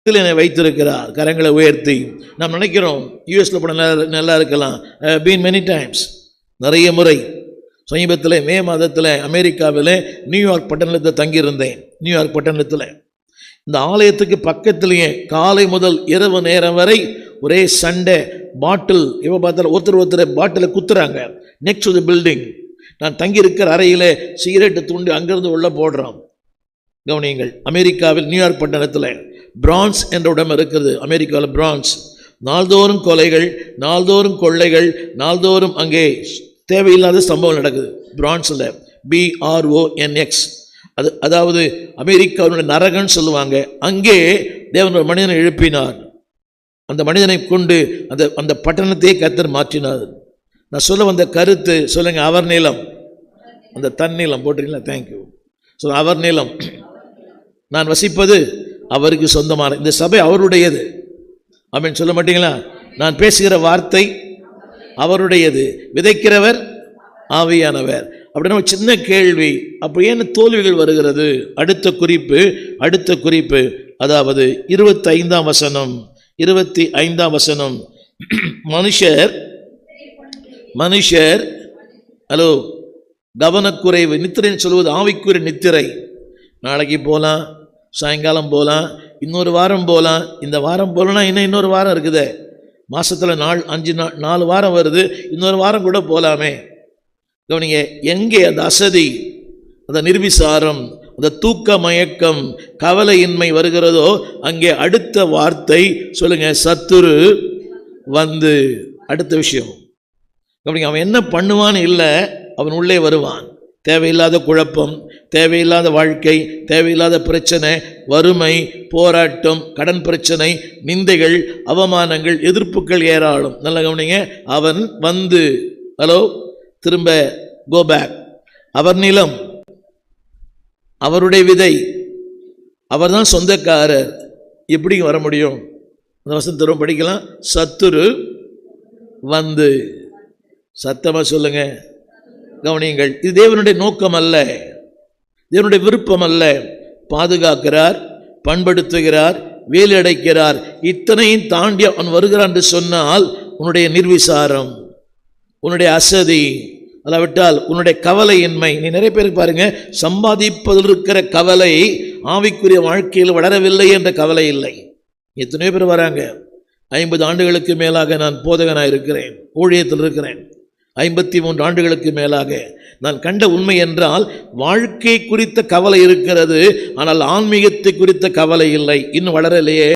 என்னை வைத்திருக்கிறார். கரங்களை உயர்த்தி நாம் நினைக்கிறோம் யூஎஸில் போன நல்லா இருக்கலாம். பீன் மெனி டைம்ஸ், நிறைய முறை. சமீபத்தில் மே மாதத்தில் அமெரிக்காவில் நியூயார்க் பட்டணத்தில் தங்கியிருந்தேன். நியூயார்க் பட்டணத்தில் இந்த ஆலயத்துக்கு பக்கத்திலேயே காலை முதல் இரவு நேரம் வரை ஒரே சண்டை, பாட்டில் இப்போ பார்த்தாலும் ஒருத்தர் பாட்டிலை குத்துறாங்க. நெக்ஸ்ட் டு தி பில்டிங், நான் தங்கியிருக்கிற அறையில் சிகரெட்டு துண்டு அங்கிருந்து உள்ள போடுறான். கவனியுங்கள், அமெரிக்காவில் நியூயார்க் பட்டணத்தில் பிரான்ஸ் என்ற இடம் இருக்குது. அமெரிக்காவில் பிரான்ஸ். நாள்தோறும் கொலைகள், நாள்தோறும் கொள்ளைகள், நாள்தோறும் அங்கே தேவையில்லாத சம்பவம் நடக்குது. பிரான்ஸில் BRONX, அதாவது அமெரிக்காவுடைய நரகன்னு சொல்லுவாங்க. அங்கே தேவன் ஒரு மனிதனை எழுப்பினார். அந்த மனிதனை கொண்டு அந்த பட்டணத்தையே கர்த்தர் மாற்றினார். நான் சொல்ல வந்த கருத்து சொல்லுங்க, அவர் நிலம். அந்த தன்னிலம் போட்டிருக்கீங்களா? தேங்க்யூ. ஸோ அவர் நிலம், நான் வசிப்பது அவருக்கு சொந்தமான, இந்த சபை அவருடையது. அப்படின்னு சொல்ல மாட்டீங்களா? நான் பேசுகிற வார்த்தை அவருடையது, விதைக்கிறவர் ஆவியானவர். அப்படின்னா ஒரு சின்ன கேள்வி, அப்போ ஏன் தோல்விகள் வருகிறது? அடுத்த குறிப்பு, அதாவது 25ஆம் வசனம். மனுஷர் ஹலோ, கவனக்குறைவு, நித்திரைன்னு சொல்வது ஆவிக்குரிய நித்திரை. நாளைக்கு போகலாம், சாயங்காலம் போகலாம், இன்னொரு வாரம் போகலாம். இந்த வாரம் போகலன்னா இன்னொரு வாரம் இருக்குது. மாதத்தில் 4 வாரம் வருது, இன்னொரு வாரம் கூட போகலாமே. கவனிங்க, எங்கே அந்த அசதி, அந்த நிர்விசாரம், அந்த தூக்க மயக்கம், கவலையின்மை வருகிறதோ அங்கே அடுத்த வார்த்தை சொல்லுங்க, சத்துரு வந்து. அடுத்த விஷயம் கவனிங்க, அவன் என்ன பண்ணுவான்னு இல்லை, அவன் உள்ளே வருவான். தேவையில்லாத குழப்பம், தேவையில்லாத வாழ்க்கை, தேவையில்லாத பிரச்சனை, வறுமை, போராட்டம், கடன் பிரச்சனை, நிந்தைகள், அவமானங்கள், எதிர்ப்புகள் ஏராளம். நல்லா கவனிங்க, அவன் வந்து ஹலோ திரும்ப கோ பேக். அவர் நிலம், அவருடைய விதை, அவர் தான் சொந்தக்காரர். எப்படி வர முடியும்? அந்த வசனம் திரும்ப படிக்கலாம். சத்துரு வந்து, சத்தமாக சொல்லுங்க. கவனியுங்கள், இது தேவனுடைய நோக்கம் அல்ல, தேவனுடைய விருப்பம் அல்ல. பாதுகாக்கிறார், பண்படுத்துகிறார், வேலை அடைக்கிறார். இத்தனையும் தாண்டி அவன் வருகிறான் என்று சொன்னால் உன்னுடைய நிர்விசாரம், உன்னுடைய அசதி, அல்லாவிட்டால் உன்னுடைய கவலையின்மை. நீ நிறைய பேருக்கு பாருங்க, சம்பாதிப்பதில் இருக்கிற கவலை ஆவிக்குரிய வாழ்க்கையில் வளரவில்லை என்ற கவலை இல்லை. எத்தனையோ பேர் வராங்க. 50 ஆண்டுகளுக்கு மேலாக நான் போதகனாக இருக்கிறேன், ஊழியத்தில் இருக்கிறேன். 53 ஆண்டுகளுக்கு மேலாக நான் கண்ட உண்மை என்றால், வாழ்க்கை குறித்த கவலை இருக்கிறது, ஆனால் ஆன்மீகத்தை குறித்த கவலை இல்லை. இன்னும் வளரலையே.